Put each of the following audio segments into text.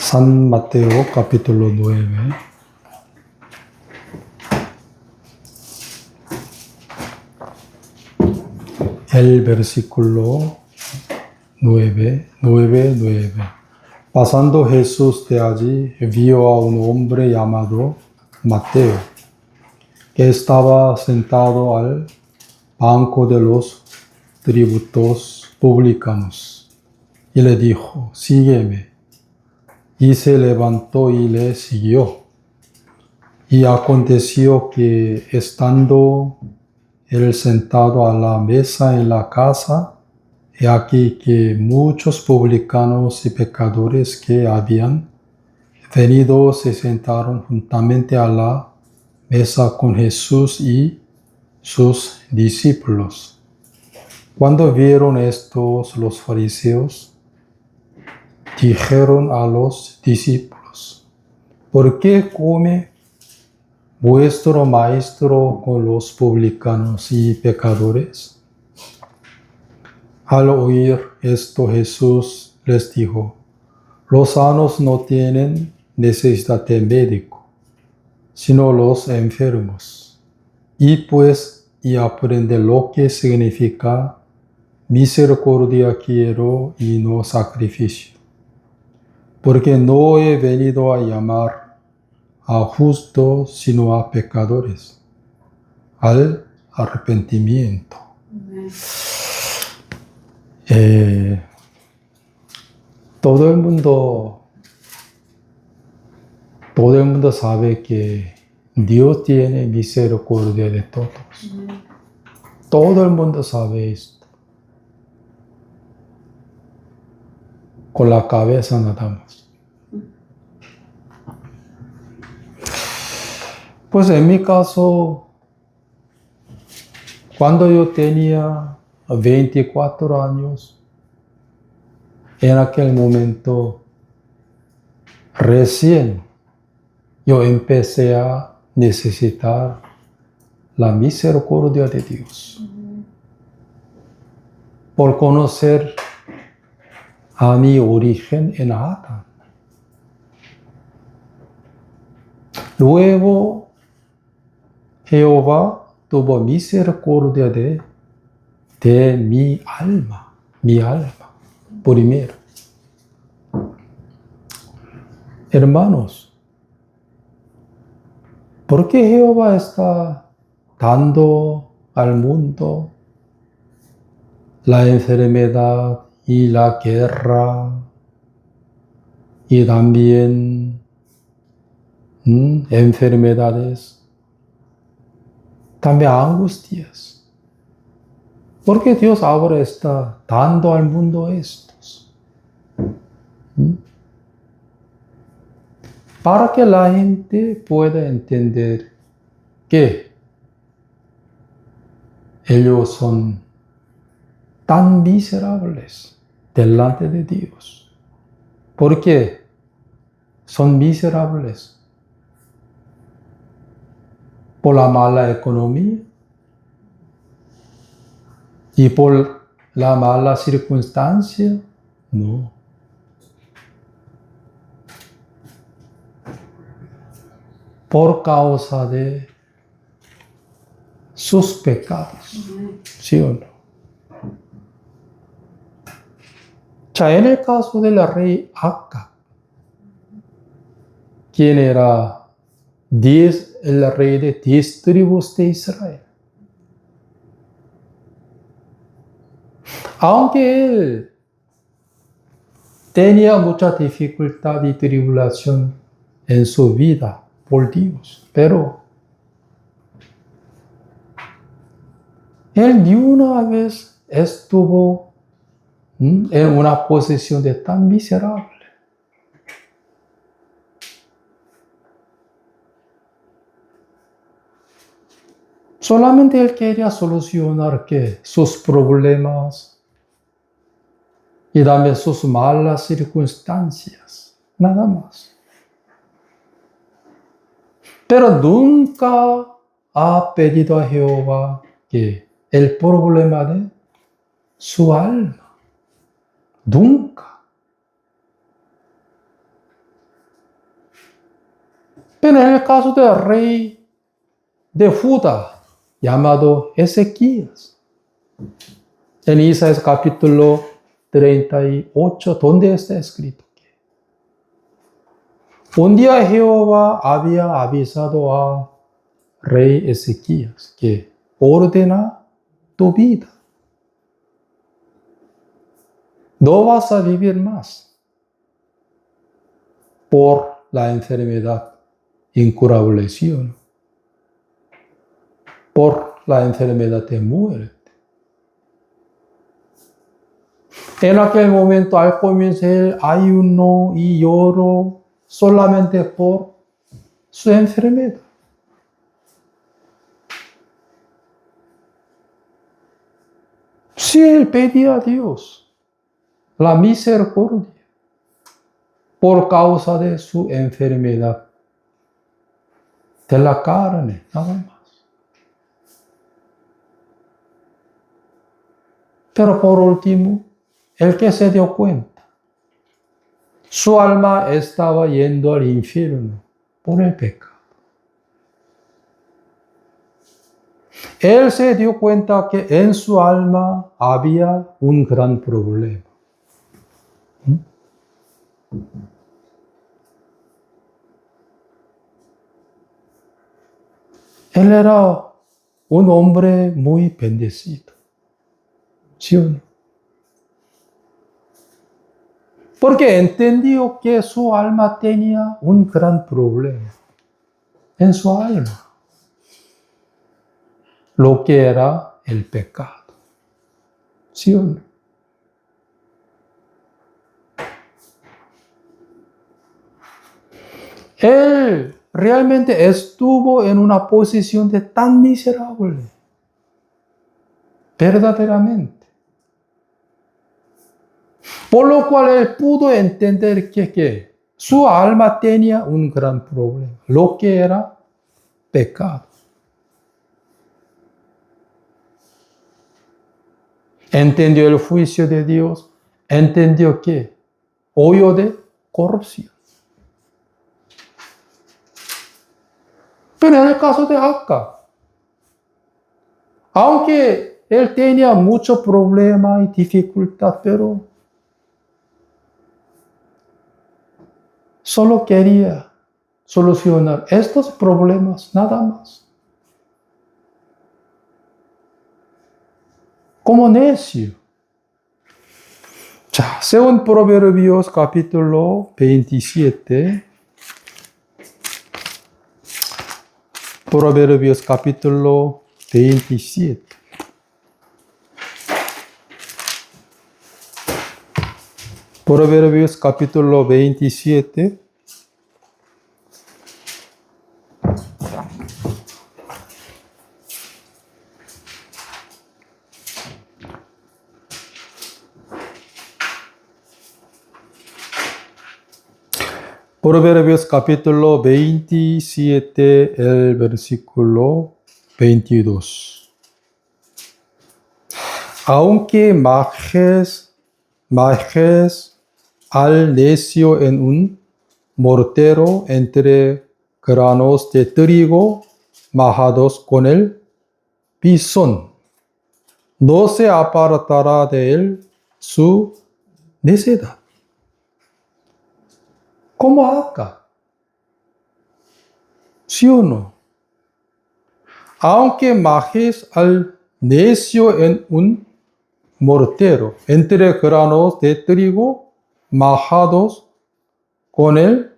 San Mateo capítulo 9. El versículo 9. Pasando Jesús de allí, vio a un hombre llamado Mateo, que estaba sentado al banco de los tributos publicanos, y le dijo: sígueme. Y se levantó y le siguió. Y aconteció que, estando él sentado a la mesa en la casa, he aquí que muchos publicanos y pecadores que habían venido se sentaron juntamente a la mesa con Jesús y sus discípulos. Cuando vieron estos los fariseos, dijeron a los discípulos: ¿por qué come vuestro maestro con los publicanos y pecadores? Al oír esto, Jesús les dijo: los sanos no tienen necesidad de médico, sino los enfermos. Y aprende lo que significa misericordia quiero y no sacrificio. Porque no he venido a llamar a justos, sino a pecadores, al arrepentimiento. Todo el mundo sabe que Dios tiene misericordia de todos. Todo el mundo sabe esto. Con la cabeza nada más. Pues en mi caso, cuando yo tenía 24 años, en aquel momento recién yo empecé a necesitar la misericordia de Dios. Por conocer a mi origen en Adán. Luego Jehová tuvo misericordia de mi alma primero. Hermanos, ¿por qué Jehová está dando al mundo la enfermedad y la guerra y también enfermedades, también angustias? ¿Por qué Dios ahora está dando al mundo estos? Para que la gente pueda entender que ellos son tan miserables delante de Dios. ¿Por qué son miserables? ¿Por la mala economía? ¿Y por la mala circunstancia? No. Por causa de sus pecados. ¿Sí o no? Ya en el caso del rey Acab, quien era el rey de 10 tribus de Israel. Aunque él tenía mucha dificultad y tribulación en su vida por Dios, pero él ni una vez estuvo en una posición de tan miserable. Solamente él quería solucionar sus problemas y también sus malas circunstancias, nada más. Pero nunca ha pedido a Jehová que el problema de su alma. Nunca. Pero en el caso del rey de Judá, llamado Ezequías, en Isaías capítulo 38, donde está escrito que un día Jehová había avisado a rey Ezequías que ordena tu vida. No vas a vivir más por la enfermedad incurable, ¿sí o no? Por la enfermedad de muerte. En aquel momento, al comienzo, él ayunó y lloró solamente por su enfermedad. Si él pedía a Dios la misericordia por causa de su enfermedad de la carne, nada más. Pero por último, el que se dio cuenta, su alma estaba yendo al infierno por el pecado. Él se dio cuenta que en su alma había un gran problema. Él era un hombre muy bendecido, ¿sí o no? Porque entendió que su alma tenía un gran problema en su alma, lo que era el pecado, ¿sí o no? Él realmente estuvo en una posición de tan miserable, verdaderamente. Por lo cual él pudo entender que su alma tenía un gran problema, lo que era pecado. Entendió el juicio de Dios, entendió que hoyo de corrupción. Pero en el caso de Acab, aunque él tenía mucho problema y dificultad, pero solo quería solucionar estos problemas, nada más. Como necio. 자, según Proverbios capítulo 27, Proverbios capítulo 27. Proverbios capítulo 27. Proverbios capítulo 27, el versículo 22. Aunque majes al necio en un mortero entre granos de trigo majados con el pisón, no se apartará de él su necedad. Como acá. ¿Sí o no? Aunque majes al necio en un mortero entre granos de trigo majados con el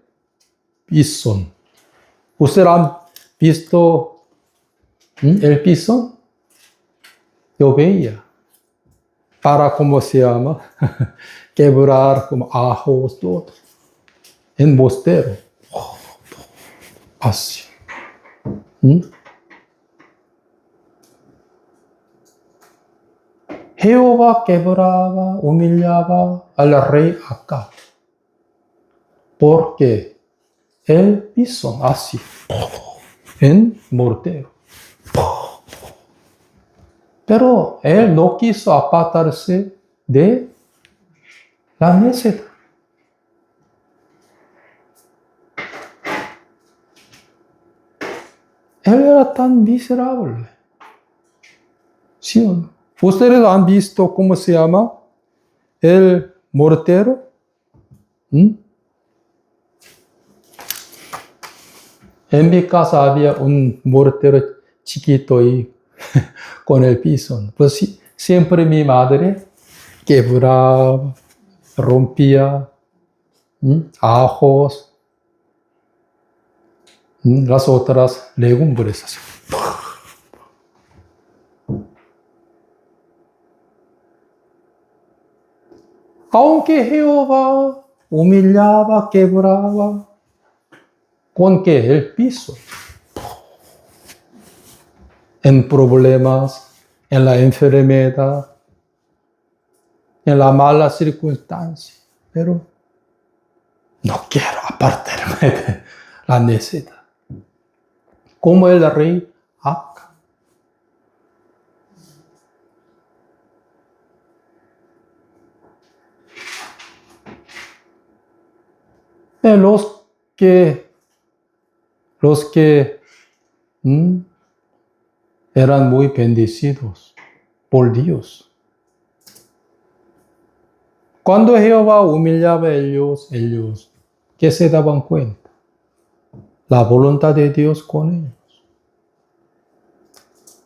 pisón. ¿Ustedes han visto el pisón? Yo veía. Para, ¿cómo se llama? Quebrar como ajos, todo. En mostero. Así. Jehová quebraba, humillaba al rey Acab. Porque él pisó así. En mortero. Pero él no quiso apartarse de la necedad. Él era tan miserable. ¿Sí o no? ¿Ustedes han visto cómo se llama el mortero? ¿Mm? En mi casa había un mortero chiquito y con el piso. Pues sí, siempre mi madre quebraba, rompía ajos, las otras legumbres. Así. Aunque Jehová humillaba, quebraba, ¿con qué? El piso. En problemas, en la enfermedad, en la mala circunstancia. Pero no quiero apartarme de la necesidad. Como el rey Acab. Los que, los que eran muy bendecidos por Dios. Cuando Jehová humillaba a ellos, ¿qué se daban cuenta? La voluntad de Dios con ellos.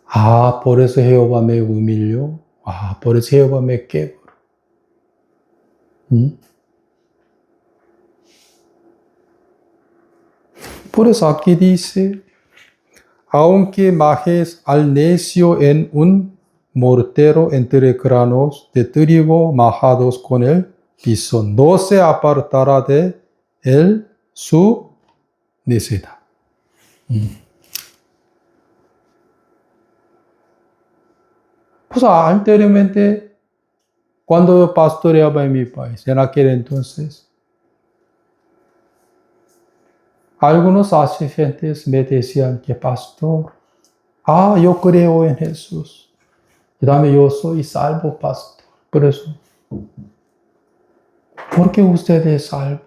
Ah, por eso Jehová me humilló. Ah, por eso Jehová me quebró. Por eso aquí dice, aunque majes al necio en un mortero entre granos de trigo majados con el piso, no se apartará de él su necedad. Pues anteriormente, cuando yo pastoreaba en mi país, en aquel entonces, algunos asistentes me decían que pastor, yo creo en Jesús. Y también yo soy salvo, pastor. Por eso, ¿por qué usted es salvo?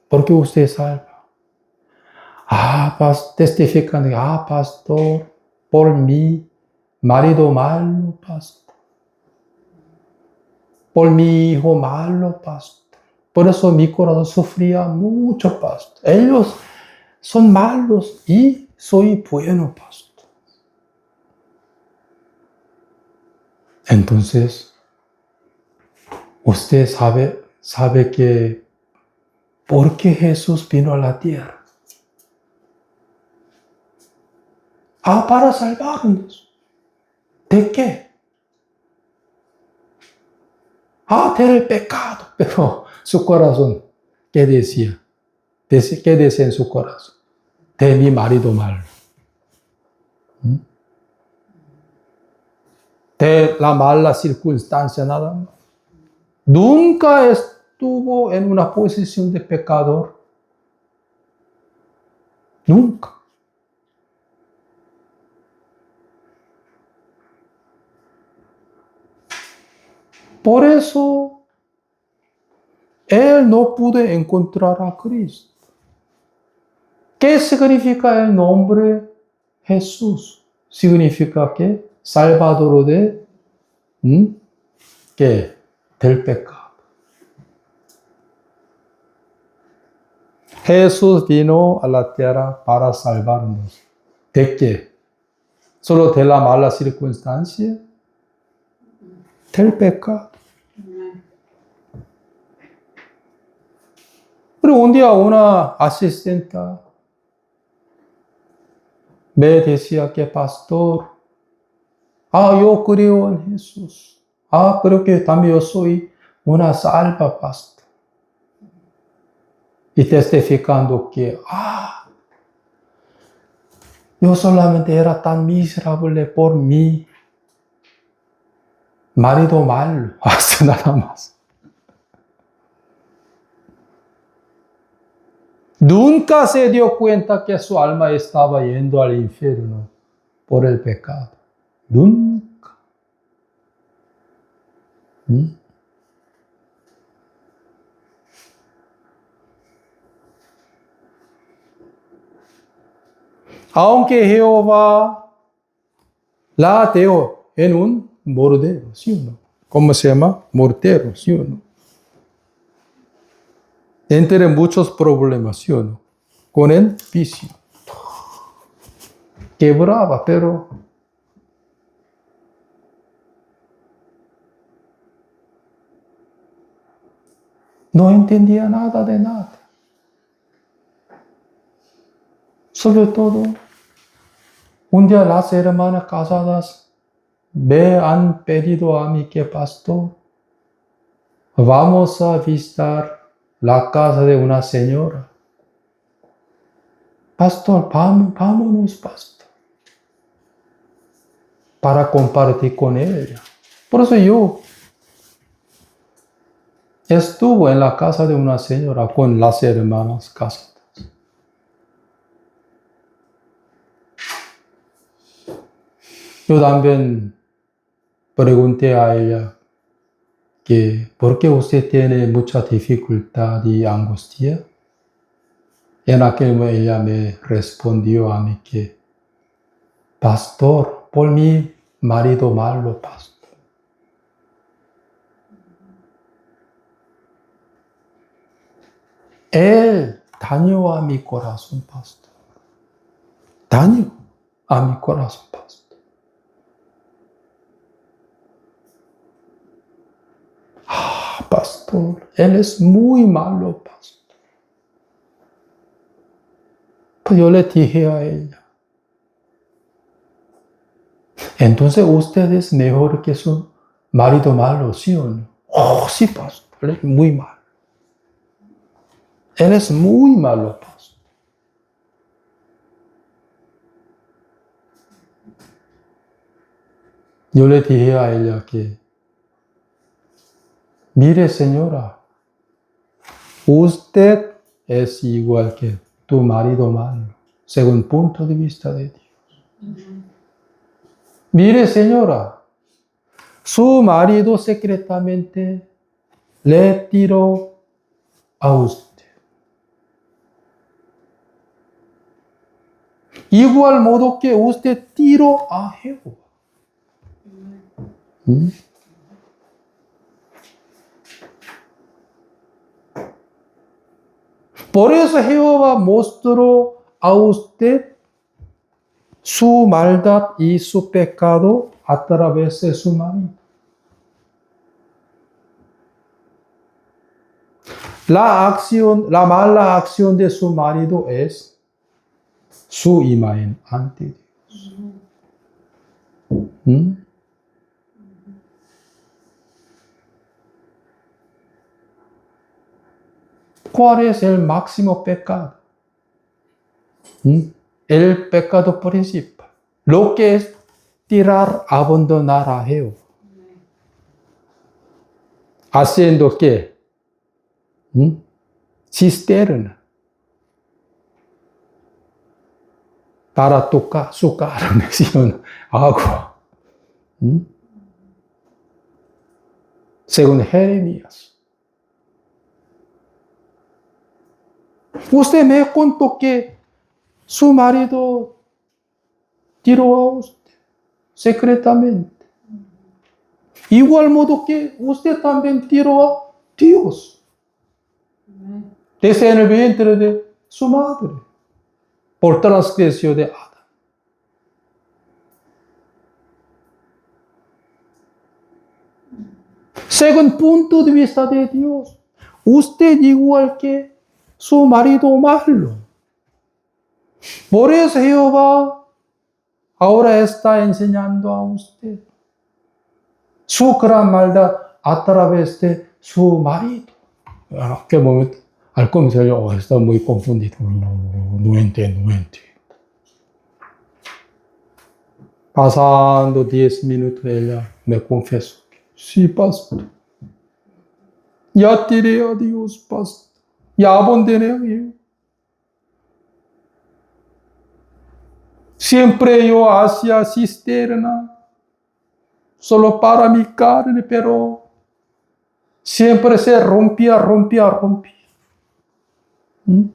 ¿Por qué usted es salvo? Testifican, pastor, por mi marido malo, pastor. Por mi hijo malo, pastor. Por eso mi corazón sufría mucho, pastor. Ellos son malos y soy bueno, pastor. Entonces, usted sabe que ¿por qué Jesús vino a la tierra? Para salvarnos. ¿De qué? Del pecado. Pero su corazón, ¿qué decía? ¿Qué decía en su corazón? De mi marido malo. De la mala circunstancia, nada más. Nunca estuvo en una posición de pecador. Nunca. Por eso, él no pudo encontrar a Cristo. ¿Qué significa el nombre Jesús? Significa que Salvador de ¿qué? Del pecado. Jesús vino a la tierra para salvarnos. ¿De qué? ¿Solo de la mala circunstancia? Del pecado. Pero un día una asistente me decía que pastor, yo creo en Jesús. Creo que también yo soy una salva, pastor. Y testificando que, yo solamente era tan miserable por mi marido malo, hasta nada más. Nunca se dio cuenta que su alma estaba yendo al infierno por el pecado. Nunca. Aunque Jehová la ateo en un mortero, ¿sí o no? ¿Cómo se llama? Mortero, ¿sí o no? Entre muchos problemas, ¿sí o no? Con el vicio. Quebraba, pero no entendía nada de nada. Sobre todo, un día las hermanas casadas me han pedido a mí que, pastor, vamos a visitar la casa de una señora. Pastor, vámonos, pastor, para compartir con ella. Por eso yo estuve en la casa de una señora con las hermanas casadas. Yo también pregunté a ella que ¿por qué usted tiene mucha dificultad y angustia? En aquel momento ella me respondió a mí que, pastor, por mi marido malo, pastor. Él dañó a mi corazón, pastor. Daño a mi corazón, pastor. Ah, pastor, él es muy malo, pastor. Pues yo le dije a ella, entonces usted es mejor que su marido malo, ¿sí o no? Oh, sí, pastor, él es muy malo. Él es muy malo, pastor. Yo le dije a ella que, mire señora, usted es igual que tu marido malo, según el punto de vista de Dios. Mire señora, su marido secretamente le tiró a usted. Igual modo que usted tiró a Jehová. ¿Mm? Por eso Jehová mostró a usted su maldad y su pecado a través de su marido. La mala acción de su marido es su imagen ante Dios. ¿Mm? ¿Cuál es el máximo pecado? ¿Mm? El pecado principal. Lo que es tirar, abandonar a Jehová. Haciendo qué? ¿Mm? Cisterna. Para tocar su carne, ¿sí o no? Agua. ¿Mm? Según Jeremías. Usted me contó que su marido tiró a usted secretamente. Igual modo que usted también tiró a Dios. Desde en el vientre de su madre. Por transgresión de Adán. Según el punto de vista de Dios, usted igual que su marido malo. Por eso Jehová ahora está enseñando a usted su gran maldad a través de su marido. En aquel momento, al comienzo yo estaba muy confundido. No entiendo. Pasando 10 minutos, ella me confesó. Sí, pastor. Ya tiré a Dios, pastor. Ya abandoné a Dios. Siempre yo hacía cisterna, solo para mi carne, pero siempre se rompía. ¿Mm?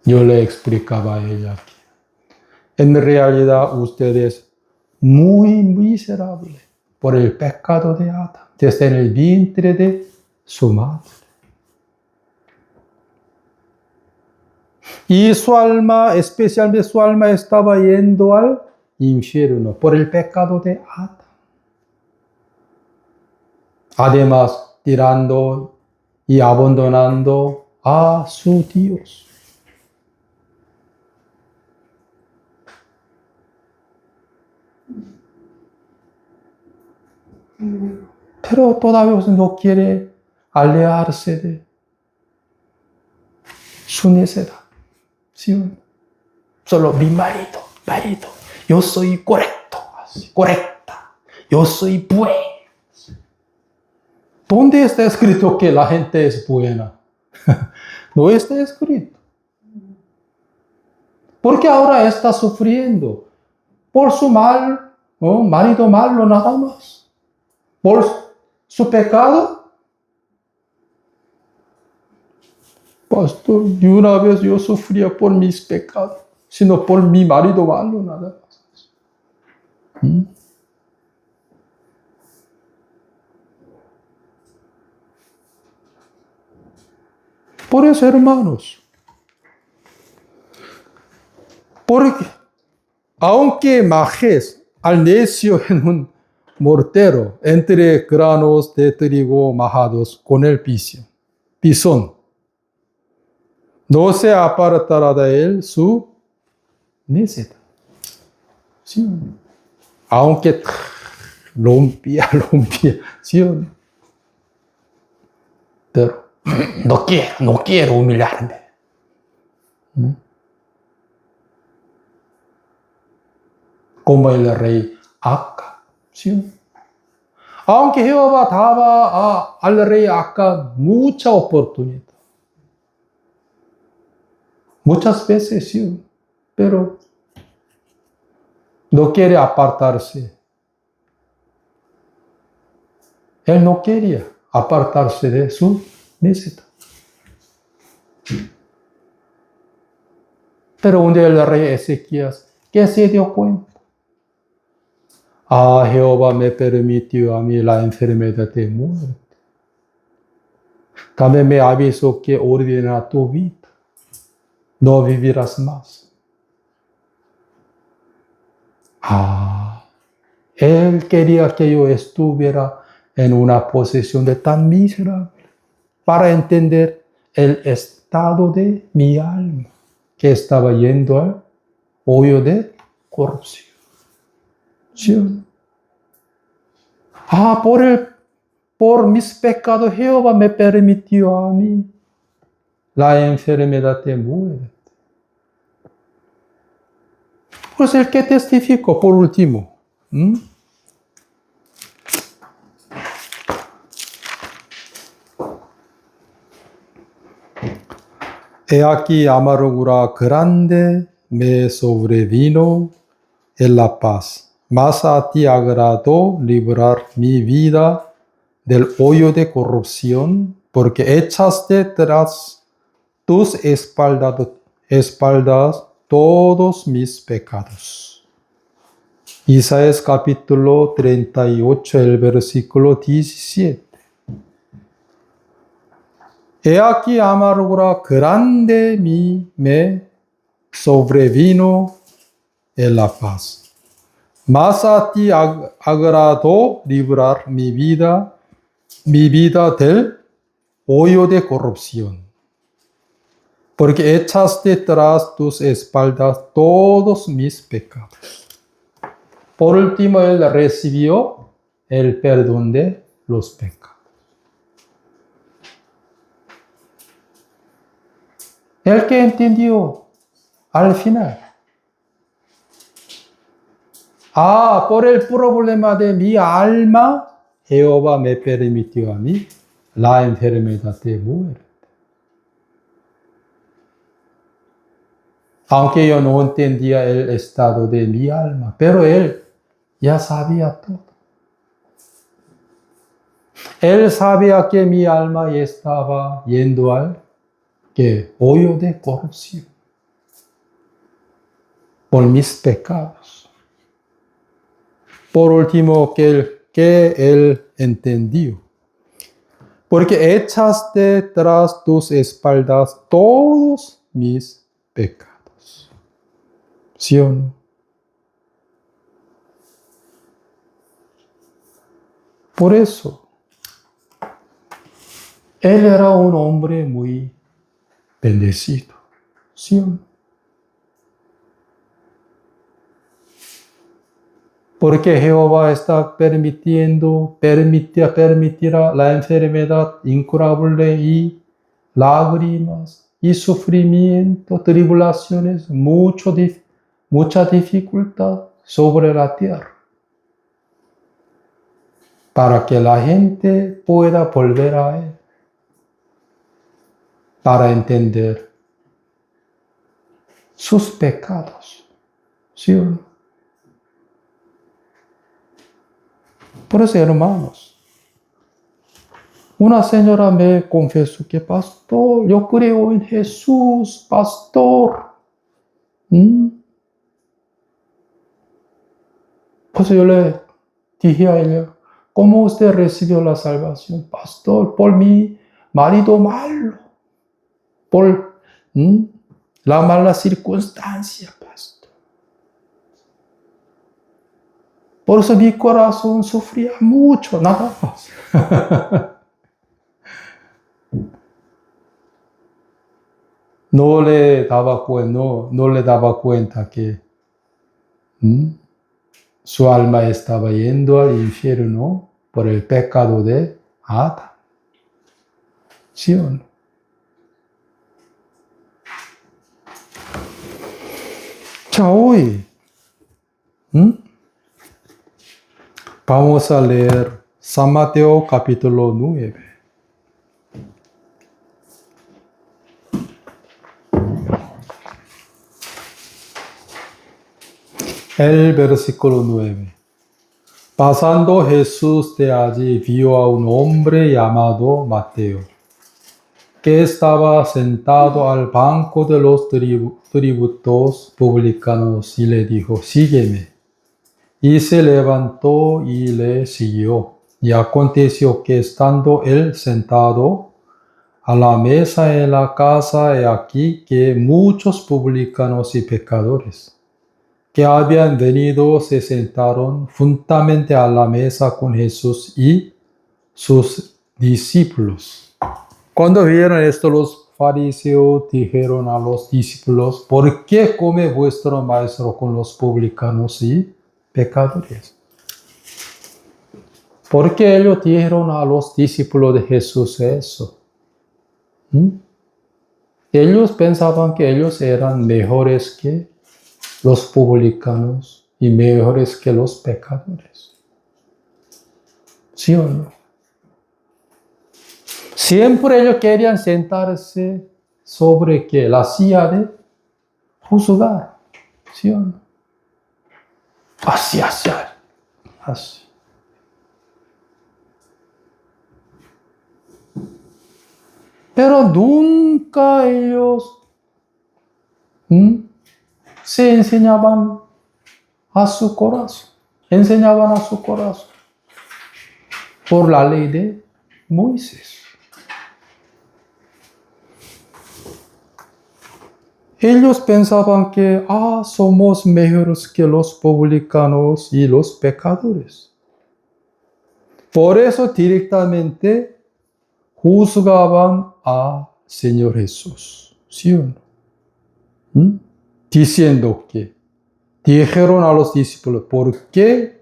Yo le explicaba a ella que en realidad usted es muy miserable por el pecado de Adán, desde en el vientre de su madre. Y su alma, especialmente su alma, estaba yendo al infierno por el pecado de Adán. Además, tirando y abandonando a su Dios. Pero todavía no quiere alejarse de su necedad. ¿Sí? Solo mi marido, yo soy correcto, correcta, yo soy buena. ¿Dónde está escrito que la gente es buena? No está escrito. Porque ahora está sufriendo por su marido malo nada más. Por su pecado. Pastor, y una vez yo sufría por mis pecados, sino por mi marido malo nada más. Por eso, hermanos, porque aunque majes al necio en un mortero entre granos de trigo majados con el pisón, no se apartará de él su necedad. ¿Sí? Aunque rompía, ¿sí? Pero no quiero humillarme. Como el rey Acab. ¿Sí? Aunque Jehová daba al rey Acab mucha oportunidad. Muchas veces sí, pero no quiere apartarse. Él no quería apartarse de su necedad. Pero un día el rey Ezequías, que se dio cuenta. Jehová me permitió a mí la enfermedad de muerte. También me avisó que ordena tu vida. No vivirás más. Él quería que yo estuviera en una posición de tan miserable para entender el estado de mi alma, que estaba yendo al hoyo de corrupción. ¿Sí? Por mis pecados Jehová me permitió a mí la enfermedad de muerte. Pues el que testificó por último. He aquí amargura grande me sobrevino en la paz. Mas a ti agradó librar mi vida del hoyo de corrupción, porque echaste tras tus espaldas todos mis pecados. Isaías capítulo 38, el versículo 17. He aquí amargura grande me sobrevino en la paz. Mas a ti agradó librar mi vida del hoyo de corrupción. Porque echaste tras tus espaldas todos mis pecados. Por último, él recibió el perdón de los pecados. El que entendió al final. Por el problema de mi alma, Jehová me permitió a mí la enfermedad de muerte. Aunque yo no entendía el estado de mi alma, pero él ya sabía todo. Él sabía que mi alma estaba yendo al hoyo de corrupción. por mis pecados. Por último, que él entendió. Porque echaste tras tus espaldas todos mis pecados. ¿Sí o no? Por eso, él era un hombre muy bendecido. ¿Sí o no? Porque Jehová está permitirá la enfermedad incurable y lágrimas y sufrimiento, tribulaciones, mucha dificultad sobre la tierra, para que la gente pueda volver a Él, para entender sus pecados. ¿Sí o no? Por eso, hermanos, una señora me confesó que, pastor, yo creo en Jesús, pastor. Pues yo le dije a ella, ¿cómo usted recibió la salvación? Pastor, por mi marido malo, por la mala circunstancia, pastor. Por eso mi corazón sufría mucho, nada más. No le daba cuenta que su alma estaba yendo al infierno por el pecado de Adán. ¿Sí o no? Ya hoy vamos a leer San Mateo capítulo 9. El versículo 9. Pasando Jesús de allí vio a un hombre llamado Mateo, que estaba sentado al banco de los tributos publicanos y le dijo, sígueme. Y se levantó y le siguió. Y aconteció que estando él sentado a la mesa en la casa, he aquí que muchos publicanos y pecadores que habían venido se sentaron juntamente a la mesa con Jesús y sus discípulos. Cuando vieron esto, los fariseos dijeron a los discípulos, ¿por qué come vuestro maestro con los publicanos y pecadores? ¿Por qué ellos dijeron a los discípulos de Jesús eso? Ellos pensaban que ellos eran mejores que los publicanos y mejores que los pecadores. ¿Sí o no? Siempre ellos querían sentarse sobre ¿qué? La silla de juzgar. ¿Sí o no? Así. Pero nunca ellos se enseñaban a su corazón. Por la ley de Moisés. Ellos pensaban que somos mejores que los publicanos y los pecadores. Por eso directamente juzgaban a Señor Jesús. ¿Sí o no? Diciendo que dijeron a los discípulos, ¿por qué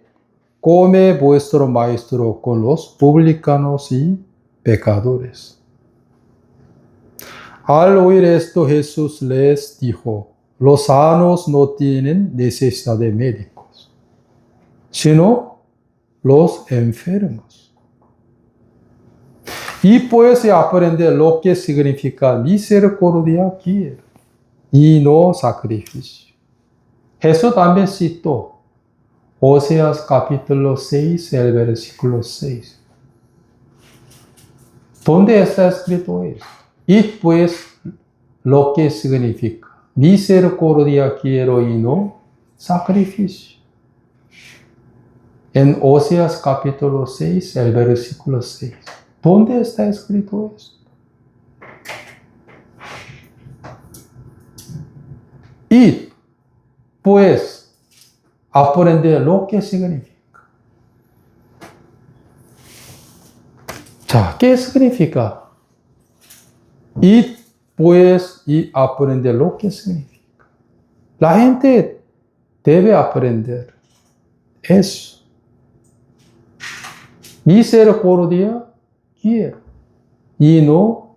come vuestro maestro con los publicanos y pecadores? Al oír esto, Jesús les dijo, los sanos no tienen necesidad de médicos, sino los enfermos. Y pues aprender lo que significa misericordia quiero, y no sacrificio. Jesús también citó Oseas capítulo 6, el versículo 6. ¿Dónde está escrito eso? Y pues lo que significa misericordia quiero y no sacrificio. En Oseas capítulo 6, el versículo 6. ¿Dónde está escrito esto? Y pues aprender lo que significa. 자, ¿qué significa? Y pues y aprender lo que significa. La gente debe aprender eso. Misericordia quiero y no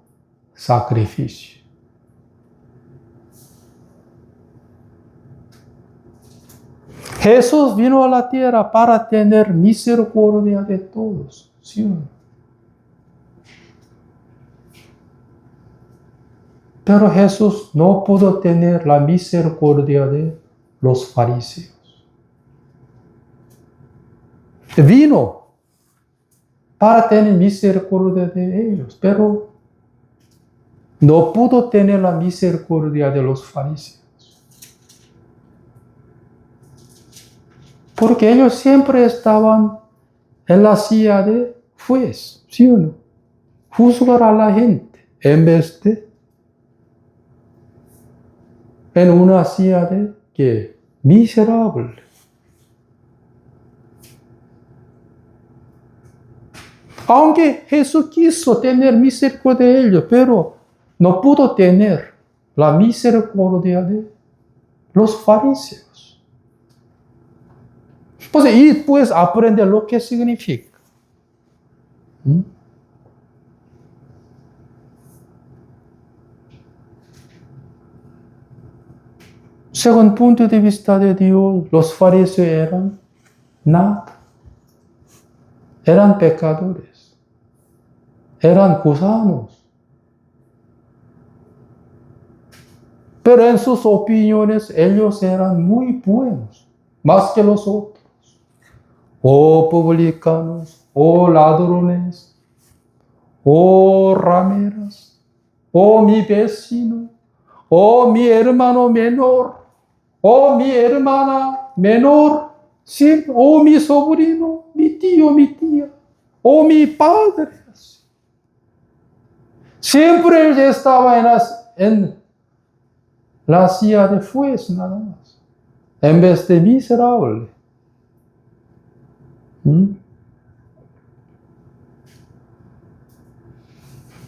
sacrificio. Jesús vino a la tierra para tener misericordia de todos, ¿sí o no? Pero Jesús no pudo tener la misericordia de los fariseos. Vino para tener misericordia de ellos, pero no pudo tener la misericordia de los fariseos. Porque ellos siempre estaban en la silla de juez, ¿sí o no? Juzgar a la gente en vez de en una silla de ¿qué? Miserable. Aunque Jesús quiso tener misericordia de ellos, pero no pudo tener la misericordia de los fariseos. Y pues aprender lo que significa. Según punto de vista de Dios, los fariseos eran nada. Eran pecadores. Eran gusanos. Pero en sus opiniones ellos eran muy buenos, más que los otros. Oh publicanos, oh ladrones, oh rameras, oh mi vecino, oh mi hermano menor, oh mi hermana menor, sí, oh mi sobrino, mi tío, mi tía, oh mi padre. Siempre él estaba en la silla de juez nada más, en vez de miserable.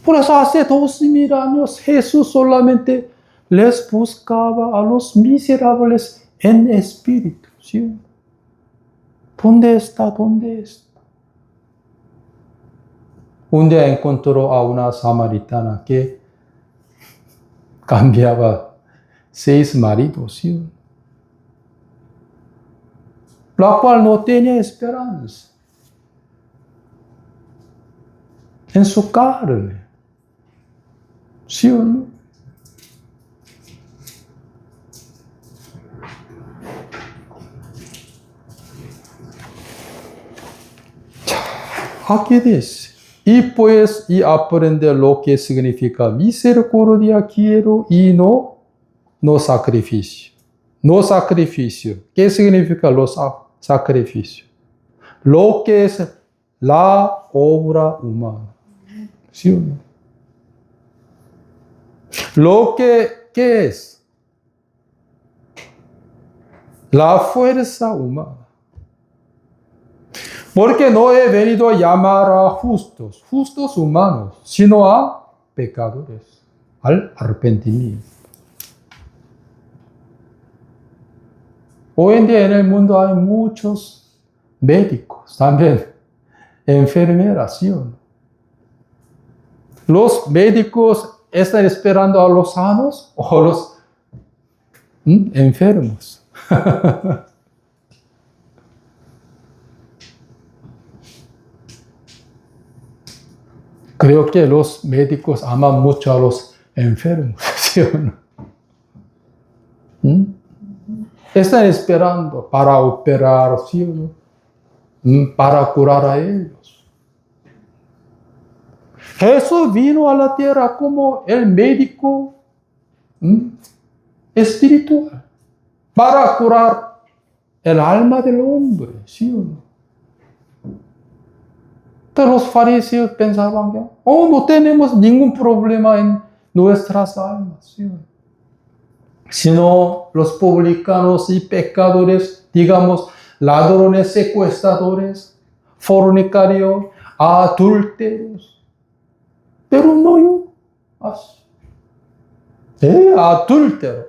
Por eso hace 2000 años Jesús solamente les buscaba a los miserables en espíritu. ¿Sí? ¿Dónde está? ¿Dónde está? Un día encontró a una samaritana que cambiaba 6 maridos, ¿sí? La cual no tenía esperanza en su carne, ¿sí o no? Aquí dice, y pues y aprender lo que significa misericordia quiero y no sacrificio. No sacrificio. ¿Qué significa los sacrificios? Lo que es la obra humana. ¿Sí o no? Lo que, ¿qué es? La fuerza humana. Porque no he venido a llamar a justos humanos, sino a pecadores, al arrepentimiento. Hoy en día en el mundo hay muchos médicos, también enfermeras, ¿sí o no? ¿Los médicos están esperando a los sanos o los enfermos? Creo que los médicos aman mucho a los enfermos, ¿sí o no? Están esperando para operar, ¿sí o no? Para curar a ellos. Jesús vino a la tierra como el médico espiritual para curar el alma del hombre, ¿sí o no? Pero los fariseos pensaban que, no tenemos ningún problema en nuestras almas, ¿sí o no? Sino los publicanos y pecadores, digamos, ladrones, secuestradores, fornicarios, adúlteros. Pero no yo. Así. Adúltero,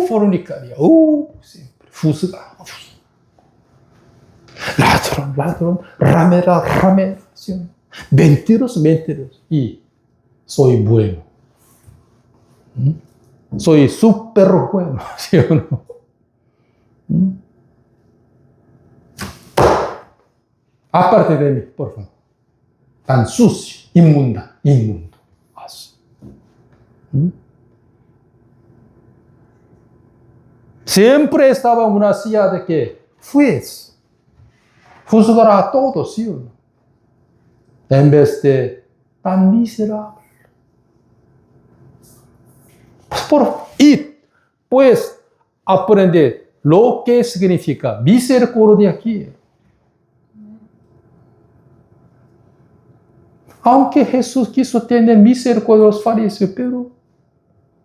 fornicario, siempre, fusga. Ladrón, ramera, ¿sí? Mentiroso. Y soy bueno. Soy súper bueno, ¿sí o no? Aparte de mí, por favor. Tan sucio, imundo. Así. Siempre estaba en una silla de que juez. Juzgar a todos, ¿sí o no? En vez de tan miserable. Pues aprender lo que significa misericordia aquí. Aunque Jesús quiso tener misericordia de los fariseos, pero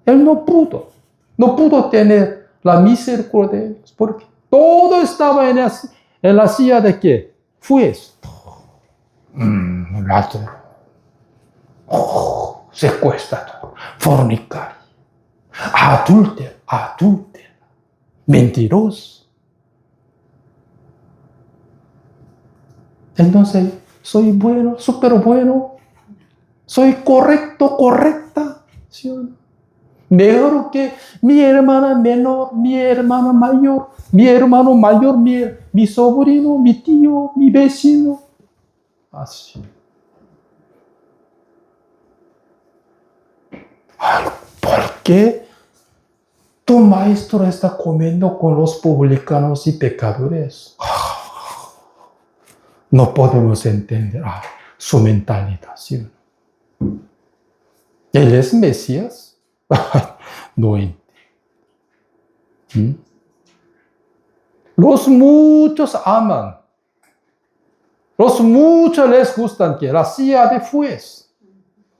él no pudo tener la misericordia de ellos, porque todo estaba en la silla de ¿qué? Juez. Ladrón. Secuestrador. Fornicario. Adúltero. Mentiroso. Entonces, soy bueno, súper bueno. Soy correcta. ¿Sí o no? Mejor que mi hermana menor, mi hermana mayor, mi hermano mayor, mi sobrino, mi tío, mi vecino. Así. Ay, ¿por qué tu maestro está comiendo con los publicanos y pecadores? No podemos entender su mentalidad, ¿sí? ¿Él es Mesías? No entiendo. Los muchos aman. Los muchos les gustan que la silla de juez,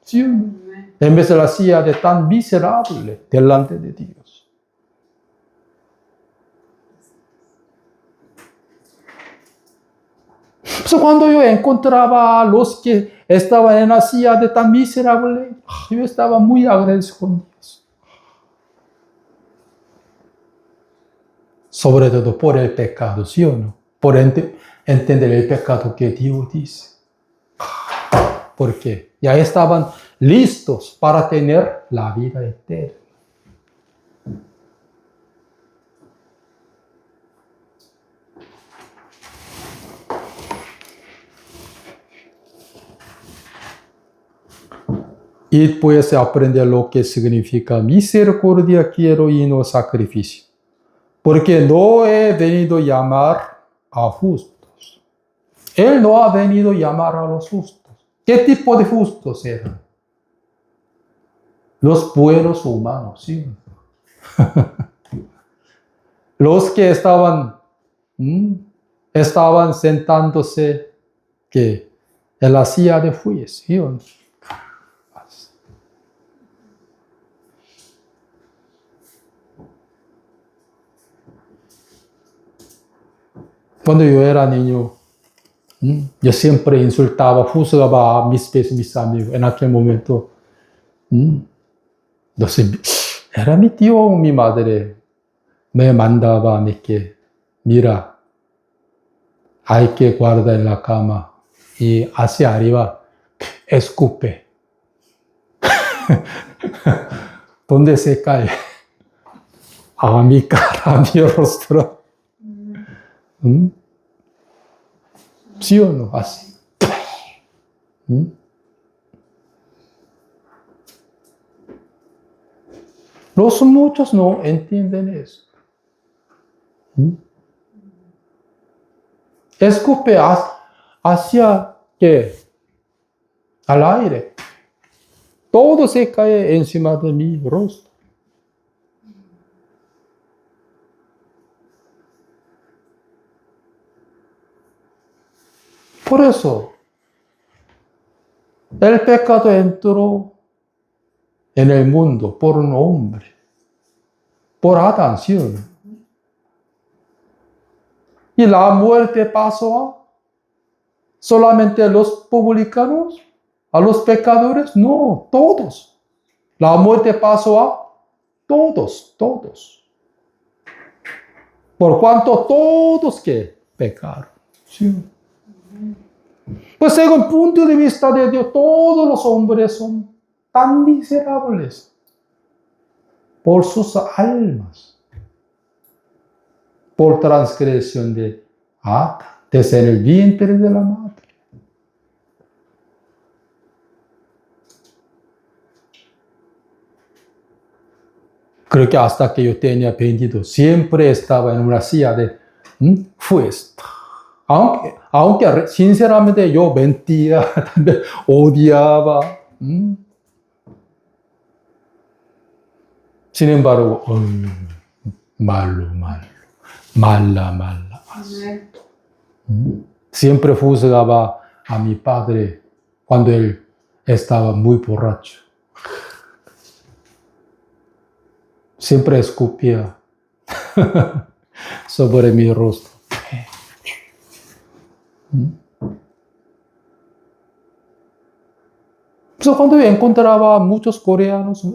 ¿sí? En vez de la silla de tan miserable delante de Dios. Pues cuando yo encontraba a los que estaban en la silla de tan miserable, yo estaba muy agradecido con Dios. Sobre todo por el pecado, ¿sí o no? Por entender el pecado que Dios dice. Porque ya estaban listos para tener la vida eterna. Y pues aprender lo que significa misericordia quiero y no sacrificio. Porque no he venido a llamar a justos. Él no ha venido a llamar a los justos. ¿Qué tipo de justos eran? Los buenos humanos, ¿sí? Los que estaban sentándose en la silla de juez, ¿sí? Cuando yo era niño, yo siempre insultaba, juzgaba a mis amigos. En aquel momento, no sé, era mi tío o mi madre me mandaba a mí que, mira, hay que guardar en la cama y hacia arriba escupe. ¿Dónde se cae? A mi cara, a mi rostro. ¿Sí o no? Así. Los muchos no entienden eso. Escupe hacia ¿qué? Al aire. Todo se cae encima de mi rostro. Por eso, el pecado entró en el mundo por un hombre, por Adán, ¿sí o no? Y la muerte pasó a solamente a los publicanos, a los pecadores, no, todos. La muerte pasó a todos. Por cuanto todos que pecaron. ¿Sí? Pues según el punto de vista de Dios, todos los hombres son tan miserables por sus almas, por transgresión de Adán, desde el vientre de la madre. Creo que hasta que yo tenía 22, siempre estaba en una silla de fiesta. Aunque sinceramente yo mentía, también odiaba. Sin embargo, mala. Siempre juzgaba a mi padre cuando él estaba muy borracho. Siempre escupía sobre mi rostro. Entonces, cuando encontraba a muchos coreanos,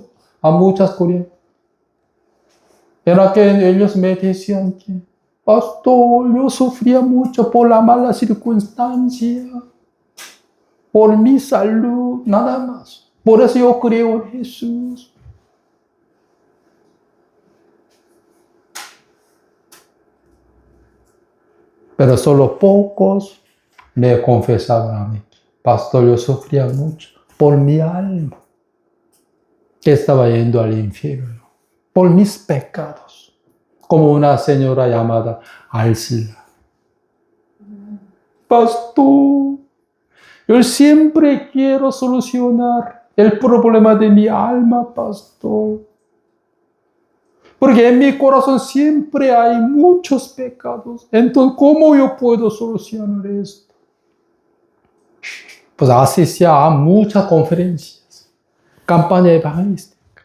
a muchas coreanas, era que ellos me decían que, pastor, yo sufría mucho por la mala circunstancia, por mi salud, nada más. Por eso yo creo en Jesús. Pero solo pocos me confesaban a mí, pastor, yo sufría mucho por mi alma, que estaba yendo al infierno, por mis pecados, como una señora llamada Alcila. Pastor, yo siempre quiero solucionar el problema de mi alma, pastor. Porque en mi corazón siempre hay muchos pecados. Entonces, ¿cómo yo puedo solucionar esto? Pues asistía a muchas conferencias, campaña evangelística.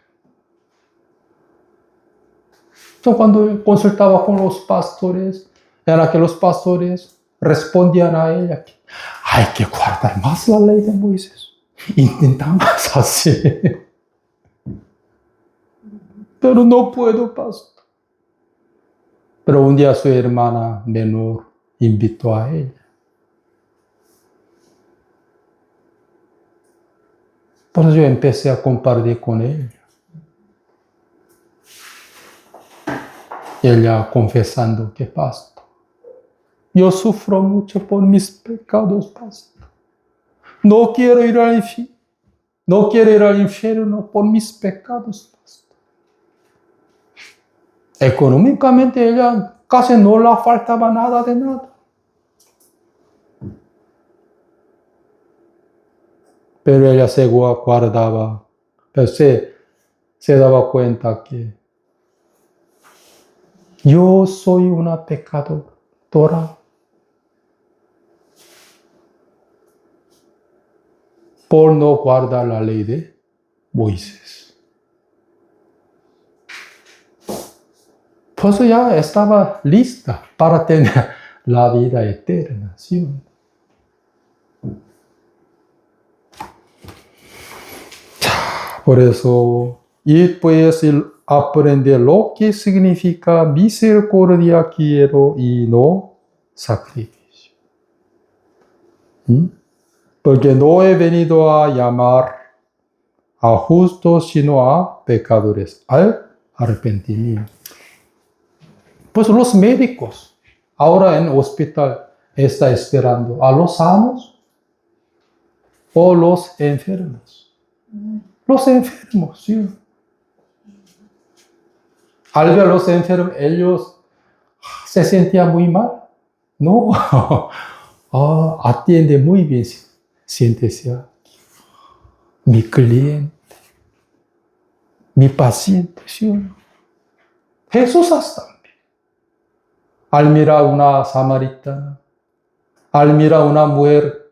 Entonces, cuando consultaba con los pastores, era que los pastores respondían a ella que hay que guardar más la ley de Moisés. Intentamos así. Pero no puedo, pastor. Pero un día su hermana menor invitó a ella. Por eso yo empecé a compartir con ella. Ella confesando que, pastor, yo sufro mucho por mis pecados, pastor. No quiero ir al infierno. No quiero ir al infierno por mis pecados, pastor. Económicamente ella casi no le faltaba nada de nada. Pero ella se guardaba, pero se daba cuenta que yo soy una pecadora por no guardar la ley de Moisés. Pues ya estaba lista para tener la vida eterna, ¿sí? Por eso, y pues aprender lo que significa misericordia quiero y no sacrificio. Porque no he venido a llamar a justos, sino a pecadores, al arrepentimiento. Pues los médicos, ahora en hospital, están esperando a los sanos o los enfermos. Los enfermos, sí. Al ver a los enfermos, ellos se sentían muy mal. No, atiende muy bien. Siéntese aquí. Mi cliente, mi paciente, ¿sí? Jesús hasta al mirar a una samaritana, al mirar a una mujer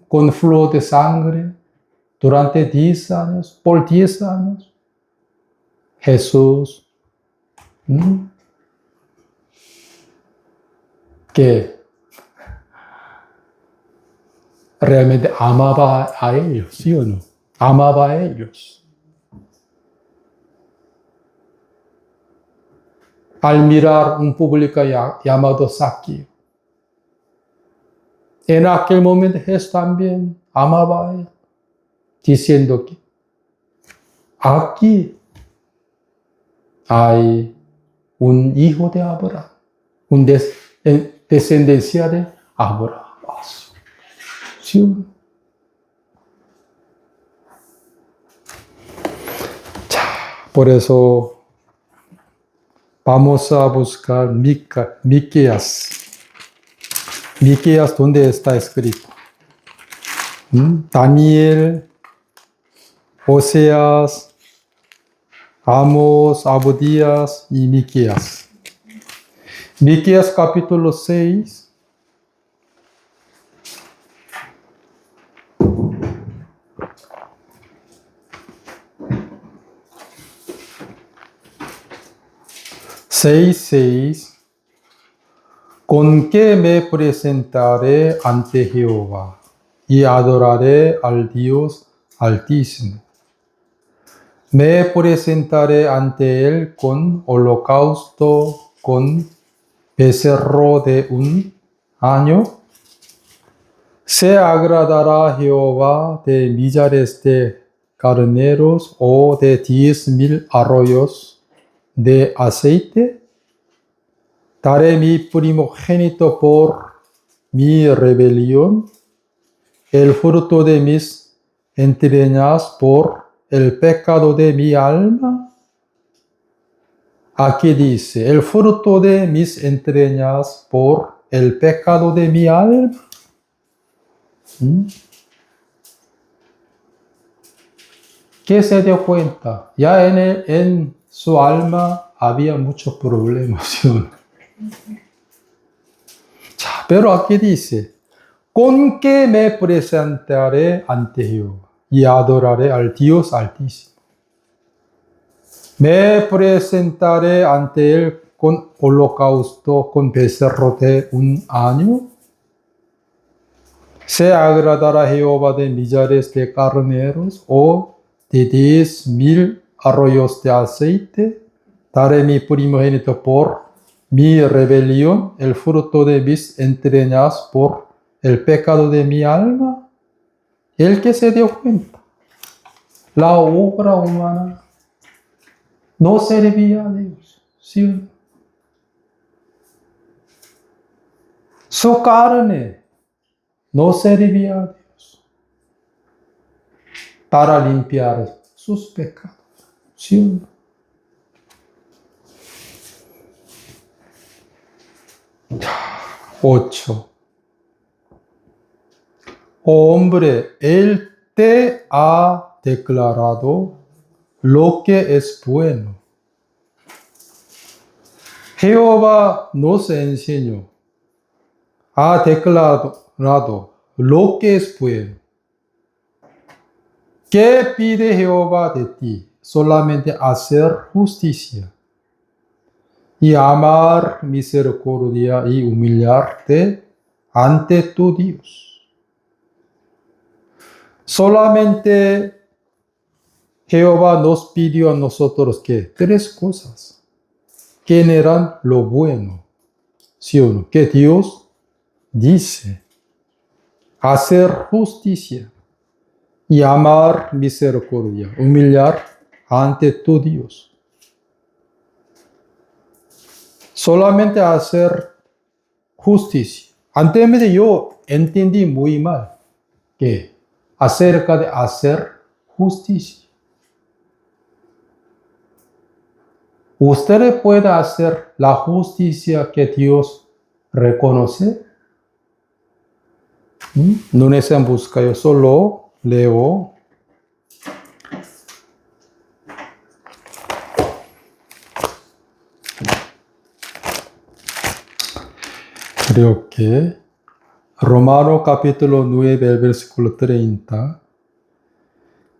con flujo de sangre durante 10 años, por 10 años, Jesús, que realmente amaba a ellos, ¿sí o no? Amaba a ellos. Al mirar un público llamado Zaqueo, en aquel momento Jesús también amaba a él, diciendo que aquí hay un hijo de Abraham, un descendencia de Abraham. ¿Sí? Por eso vamos a buscar Miqueas. Miqueas, ¿dónde está escrito? Daniel, Oseas, Amos, Abdías y Miqueas. Miqueas capítulo 6. ¿Con qué me presentaré ante Jehová y adoraré al Dios Altísimo? Me presentaré ante él con holocausto, con becerro de un año. ¿Se agradará Jehová de millares de carneros o de 10,000 arroyos de aceite? Daré mi primogénito por mi rebelión, el fruto de mis entrañas por el pecado de mi alma. Aquí dice, el fruto de mis entrañas por el pecado de mi alma. ¿Qué se dio cuenta? Ya en su alma había muchos problemas, ¿sí o no? Pero aquí dice, ¿con qué me presentaré ante Jehová y adoraré al Dios Altísimo? Me presentaré ante él con holocausto, con becerro de un año. ¿Se agradará Jehová de millares de carneros o de 10,000 arroyos de aceite? Daré mi primogénito por mi rebelión, el fruto de mis entrañas por el pecado de mi alma. El que se dio cuenta, la obra humana no servía a Dios, ¿sí o no? Su carne no servía a Dios para limpiar sus pecados, ¿sí o no? 8. Hombre, Él te ha declarado lo que es bueno. Jehová nos enseñó, ha declarado lo que es bueno. ¿Qué pide Jehová de ti? Solamente hacer justicia y amar misericordia y humillarte ante tu Dios. Solamente Jehová nos pidió a nosotros que 3 cosas, que eran lo bueno, ¿sí o no? Que Dios dice, hacer justicia y amar misericordia, humillar ante tu Dios. Solamente hacer justicia. Anteriormente yo entendí muy mal que acerca de hacer justicia. ¿Usted puede hacer la justicia que Dios reconoce? No necesitan buscar, yo solo leo. Creo que Romano capítulo 9, el versículo 30.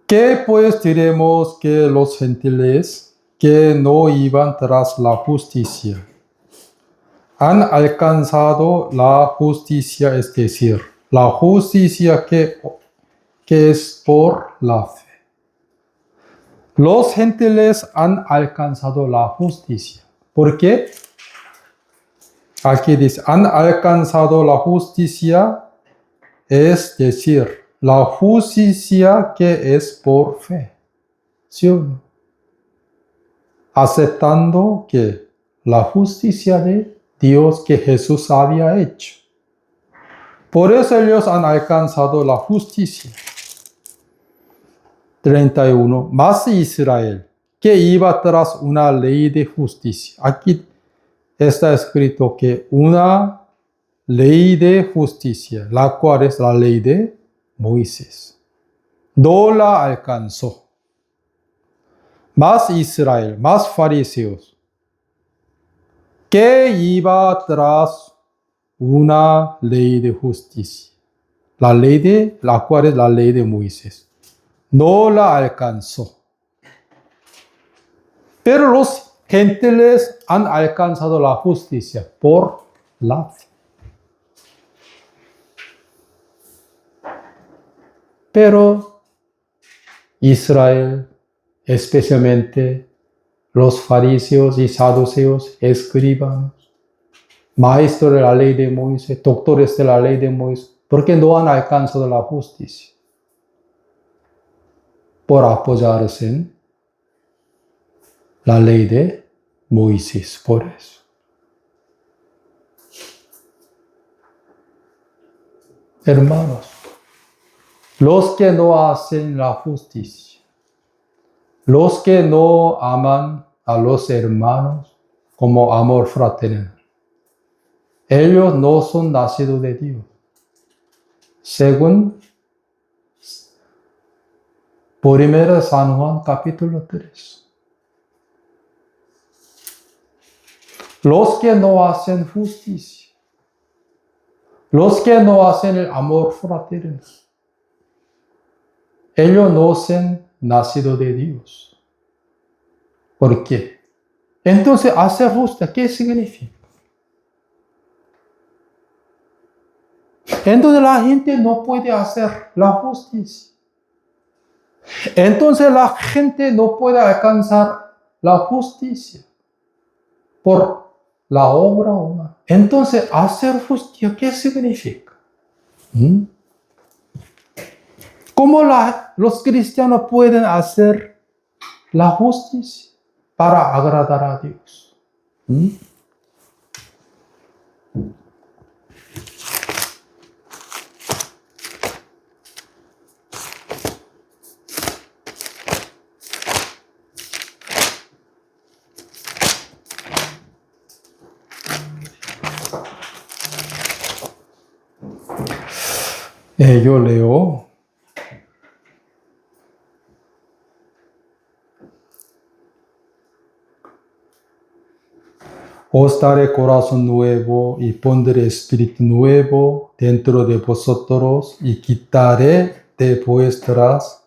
¿Qué pues diremos que los gentiles que no iban tras la justicia han alcanzado la justicia, es decir, la justicia que es por la fe? Los gentiles han alcanzado la justicia. ¿Por qué? Aquí dice, han alcanzado la justicia, es decir, la justicia que es por fe. ¿Sí o no? Aceptando que la justicia de Dios que Jesús había hecho. Por eso ellos han alcanzado la justicia. 31. Mas Israel, que iba tras una ley de justicia. Aquí está escrito que una ley de justicia, la cual es la ley de Moisés, no la alcanzó. Más Israel, más fariseos, que iba tras una ley de justicia, la cual es la ley de Moisés, no la alcanzó. Pero los gentiles han alcanzado la justicia por la fe. Pero Israel, especialmente los fariseos y saduceos, escribanos, maestros de la ley de Moisés, doctores de la ley de Moisés, porque no han alcanzado la justicia por apoyarse en la ley de Moisés, por eso. Hermanos, los que no hacen la justicia, los que no aman a los hermanos como amor fraternal, ellos no son nacidos de Dios. Según 1 San Juan capítulo 3. Los que no hacen justicia, los que no hacen el amor fraternal, ellos no son nacidos de Dios. ¿Por qué? Entonces, hacer justicia, ¿qué significa? Entonces la gente no puede hacer la justicia. Entonces la gente no puede alcanzar la justicia por la obra humana. Entonces, hacer justicia, ¿qué significa? ¿Cómo los cristianos pueden hacer la justicia para agradar a Dios? Yo leo. Os daré corazón nuevo y pondré espíritu nuevo dentro de vosotros y quitaré de vuestras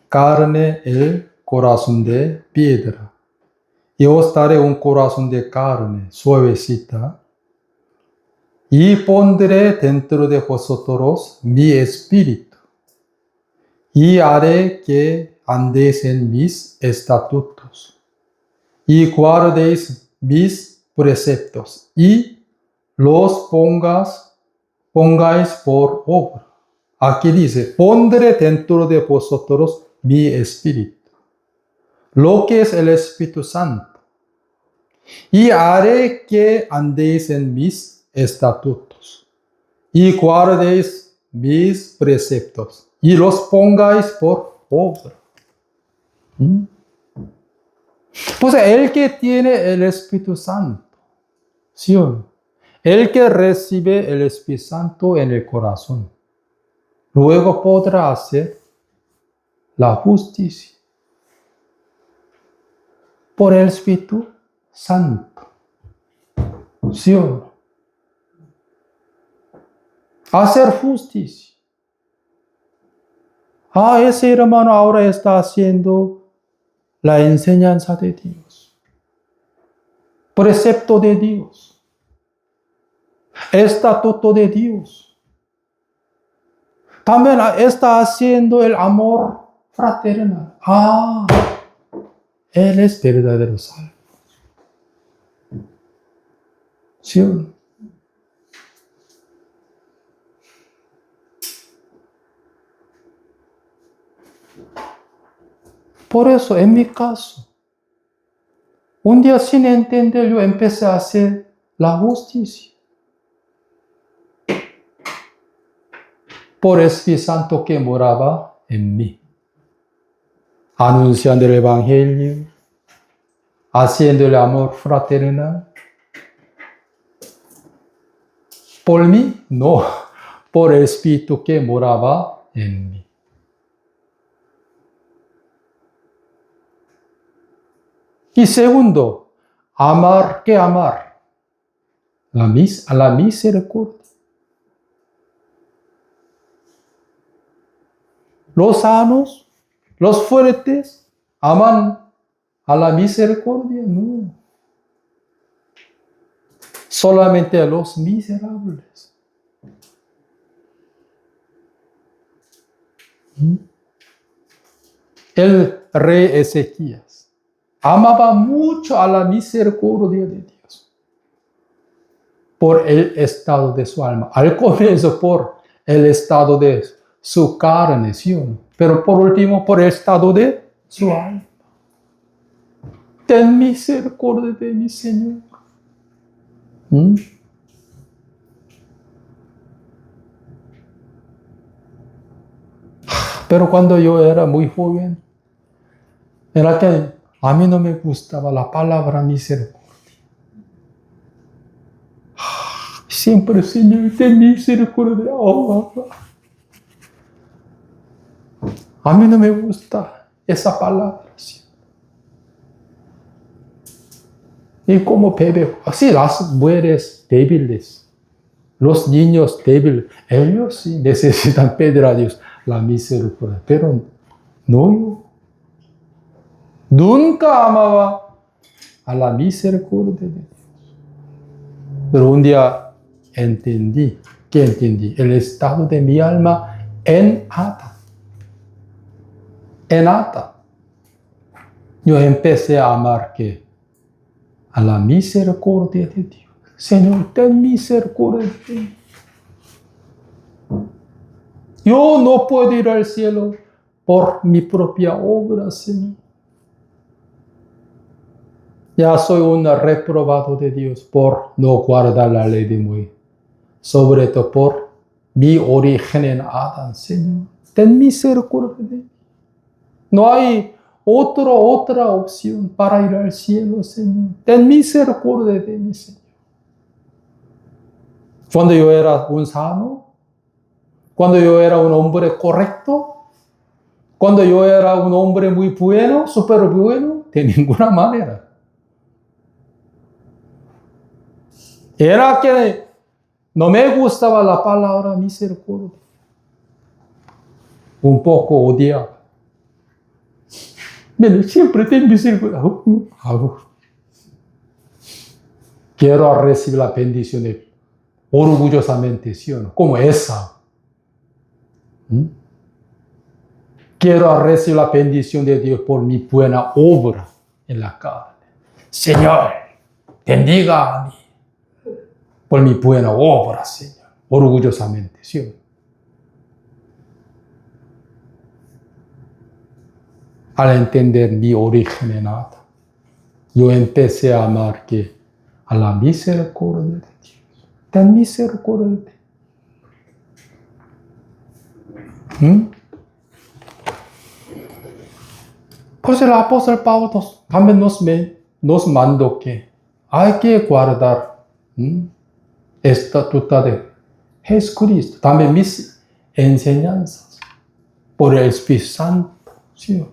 carne el corazón de piedra. Y os daré un corazón de carne suavecita y pondré dentro de vosotros mi espíritu y haré que andéis en mis estatutos y guardéis mis preceptos y los pongáis por obra. Aquí dice, pondré dentro de vosotros mi espíritu, lo que es el Espíritu Santo, y haré que andéis en mis estatutos y guardéis mis preceptos y los pongáis por obra. Pues el que tiene el Espíritu Santo, ¿sí o no? El que recibe el Espíritu Santo en el corazón, luego podrá hacer la justicia por el Espíritu Santo, ¿sí o no? hacer justicia. Ese hermano ahora está haciendo la enseñanza de Dios, precepto de Dios, estatuto de Dios. También está haciendo el amor fraternal. Él es verdadero salvo. ¿Sí o no? Por eso, en mi caso, un día sin entender, yo empecé a hacer la justicia. Por el Espíritu Santo que moraba en mí. Anunciando el Evangelio, haciendo el amor fraternal. Por mí, no, por el Espíritu que moraba en mí. Y segundo, amar, ¿qué amar? A la misericordia. Los sanos, los fuertes, aman a la misericordia, no. Solamente a los miserables. El rey Ezequías amaba mucho a la misericordia de Dios por el estado de su alma. Al comienzo por el estado de su carne, ¿sí o no? Pero por último por el estado de su alma. Ten misericordia de mi Señor. Pero cuando yo era muy joven, era que a mí no me gustaba la palabra misericordia. Siempre, Señor, ten misericordia. A mí no me gusta esa palabra. ¿Sí? Y como bebé, así las mujeres débiles, los niños débiles, ellos sí necesitan pedir a Dios la misericordia, pero no yo. Nunca amaba a la misericordia de Dios. Pero un día entendí, ¿qué entendí? El estado de mi alma en Adán. En Adán. Yo empecé a amar ¿qué? A la misericordia de Dios. Señor, ten misericordia de mí. Yo no puedo ir al cielo por mi propia obra, Señor. Ya soy un reprobado de Dios por no guardar la ley de Moisés. Sobre todo por mi origen en Adán, Señor. Ten misericordia de mí. No hay otra opción para ir al cielo, Señor. Ten misericordia de mí, Señor. Cuando yo era un sano, cuando yo era un hombre correcto, cuando yo era un hombre muy bueno, súper bueno, de ninguna manera. Era que no me gustaba la palabra misericordia. Un poco odiaba. Mira, siempre ten misericordia. Quiero recibir la bendición de orgullosamente, ¿sí o no? Como esa. Quiero recibir la bendición de Dios por mi buena obra en la carne. Señor, bendiga a mí por mi buena obra, Señor. Orgullosamente, ¿sí o no? Al entender mi origen en Adán, yo empecé a amar que a la misericordia de Dios. Ten misericordia de ti. Pues el apóstol Pablo también nos mandó que hay que guardar estatuto de Jesucristo. También mis enseñanzas por el Espíritu Santo. ¿Sí?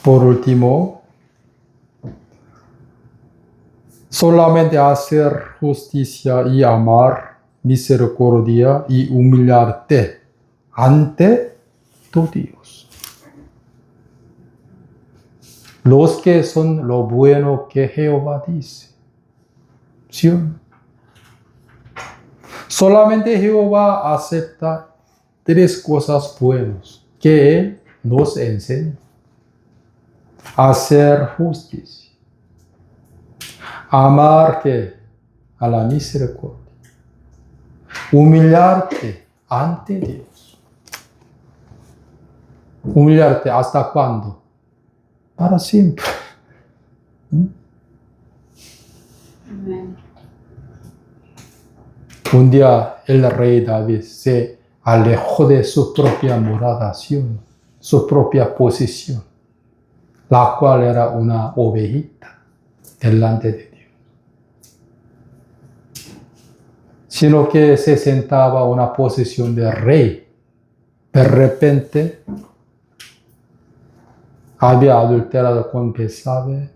Por último, solamente hacer justicia y amar misericordia y humillarte ante tu Dios. Los que son lo bueno que Jehová dice. ¿Sí? Solamente Jehová acepta 3 cosas buenas que Él nos enseña. Hacer justicia. Amarte a la misericordia. Humillarte ante Dios. Humillarte ¿hasta cuándo? Para siempre. Amén. Un día el rey David se alejó de su propia morada, su propia posición, la cual era una ovejita delante de Dios. Sino que se sentaba en una posición de rey. De repente había adulterado con Betsabé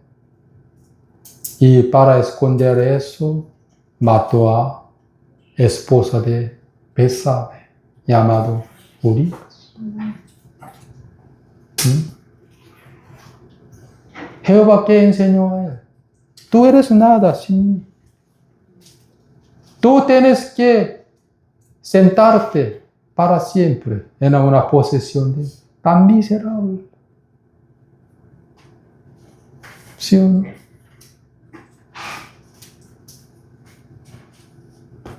y para esconder eso mató a esposa de Betsabé, llamado Urías. Jehová, ¿qué enseñó a él? Tú eres nada sin mí. Tú tienes que sentarte para siempre en una posición de tan miserable. ¿Sí o no?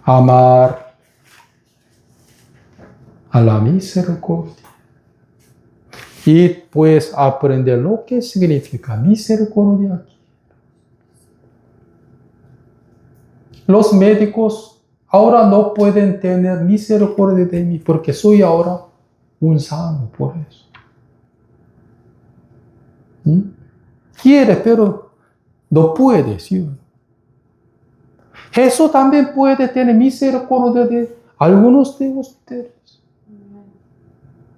Amar a la misericordia. Y pues aprender lo que significa misericordia aquí. Los médicos ahora no pueden tener misericordia de mí porque soy ahora un sano por eso. Quiere, pero no puede, ¿sí? Jesús también puede tener misericordia de algunos de ustedes.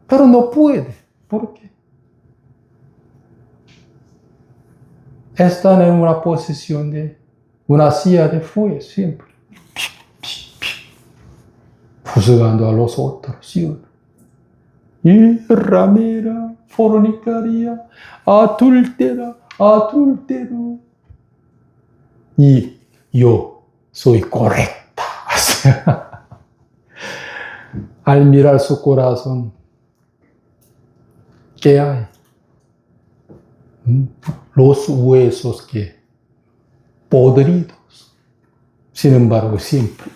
Pero no puede. ¿Por qué? Están en una posición de una silla de fuego siempre. Juzgando a los otros, ¿sí? Y ramera, fornicaria, adúltera, adúltero. Y yo soy correcta. Al mirar su corazón, ¿qué hay? Los huesos que podridos. Sin embargo, siempre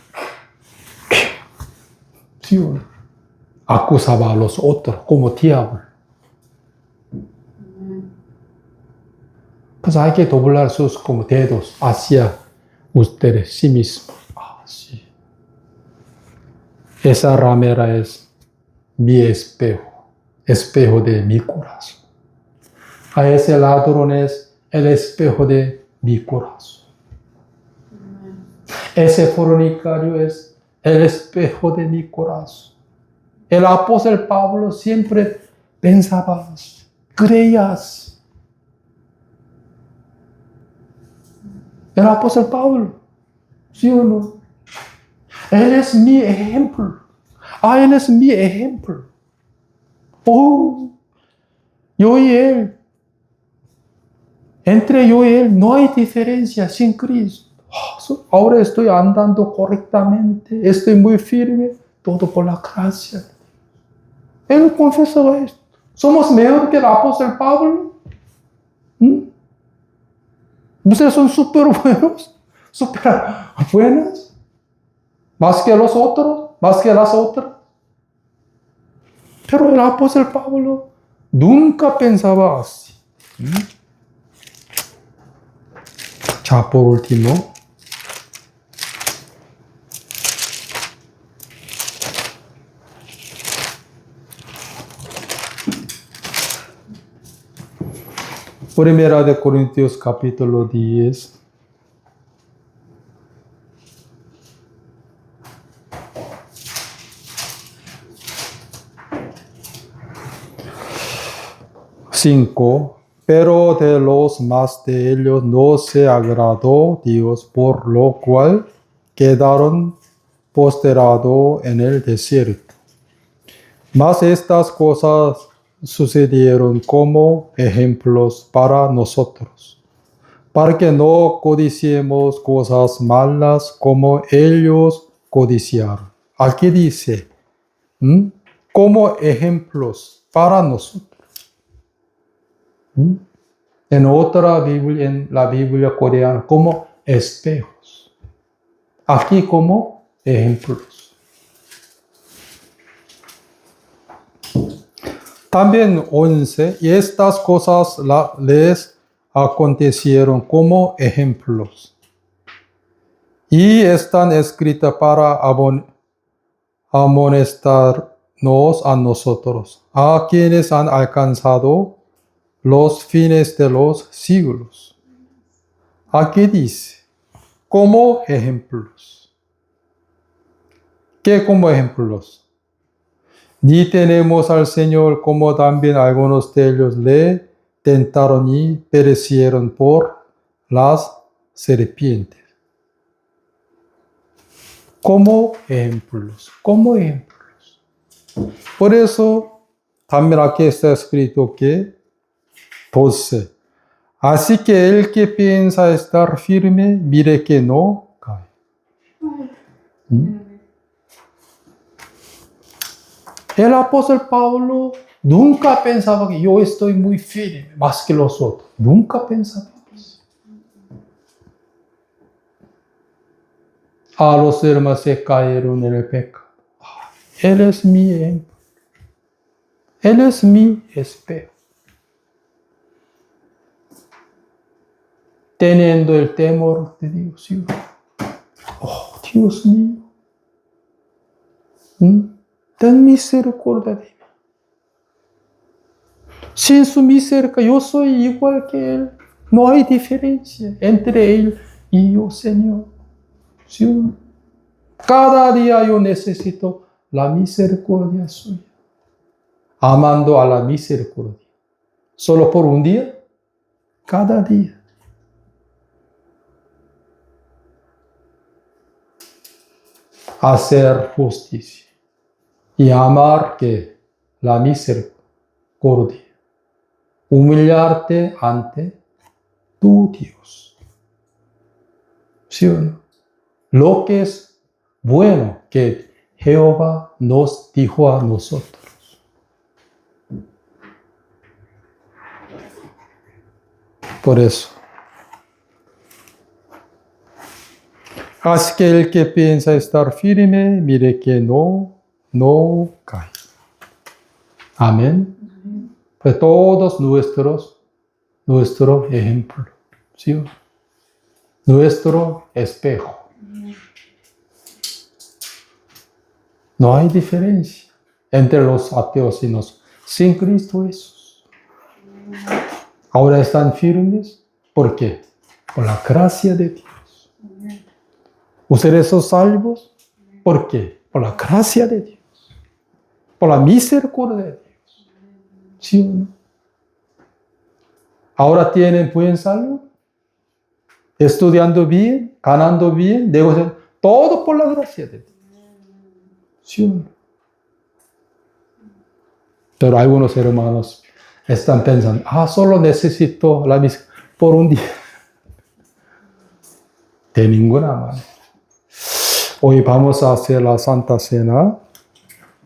¿sí? Acusaba a los otros como diablo. Pues hay que doblar sus como dedos hacia ustedes sí mismos. Sí. Esa ramera es mi espejo, espejo de mi corazón. A ese ladrón es el espejo de mi corazón. Ese fornicario es el espejo de mi corazón. El apóstol Pablo siempre pensaba, creías. El apóstol Pablo, ¿sí o no? Él es mi ejemplo. Él es mi ejemplo. Yo y él. Entre yo y él no hay diferencia sin Cristo. Ahora estoy andando correctamente, estoy muy firme, todo por la gracia. Él confesó esto. ¿Somos mejor que el apóstol Pablo? ¿Ustedes son súper buenos? ¿Súper buenas? ¿Más que los otros? ¿Más que las otras? Pero el apóstol Pablo nunca pensaba así. Ya por último, Primera de Corintios capítulo 10. pero de los más de ellos no se agradó Dios, por lo cual quedaron postrados en el desierto. Mas estas cosas sucedieron como ejemplos para nosotros, para que no codiciemos cosas malas como ellos codiciaron. Aquí dice, como ejemplos para nosotros. En otra Biblia, en la Biblia coreana, como espejos. Aquí como ejemplos. También 11, y estas cosas les acontecieron como ejemplos. Y están escritas para amonestarnos a nosotros, a quienes han alcanzado los fines de los siglos. Aquí dice, como ejemplos. ¿Qué como ejemplos? Ni tenemos al Señor como también algunos de ellos le tentaron y perecieron por las serpientes. Como ejemplos, como ejemplos. Por eso también aquí está escrito que 12. Así que el que piensa estar firme, mire que no cae. El apóstol Pablo nunca pensaba que yo estoy muy firme más que los otros. Nunca pensaba eso. A los hermanos se cayeron en el pecado. Él es mi ejemplo. Él es mi espejo. Teniendo el temor de Dios. Oh, Dios mío. Ten misericordia de mí. Sin su misericordia, yo soy igual que Él. No hay diferencia entre Él y yo, Señor. ¿Sí? Cada día yo necesito la misericordia suya. Amando a la misericordia. ¿Solo por un día? Cada día. Hacer justicia y amar que la misericordia, humillarte ante tu Dios. ¿Sí o no? Lo que es bueno que Jehová nos dijo a nosotros. Por eso. Así que el que piensa estar firme, mire que no cae. Amén. Pues todos nuestro ejemplo, ¿sí? Nuestro espejo. No hay diferencia entre los ateos y nosotros. Sin Cristo Jesús. Ahora están firmes. ¿Por qué? Por la gracia de Dios. Ustedes son salvos. ¿Por qué? Por la gracia de Dios. Por la misericordia de Dios. ¿Sí o no? Ahora tienen buen salud. Estudiando bien, ganando bien, negociando. Todo por la gracia de Dios. ¿Sí o no? Pero algunos hermanos están pensando, solo necesito la misericordia por un día. De ninguna manera. Hoy vamos a hacer la Santa Cena.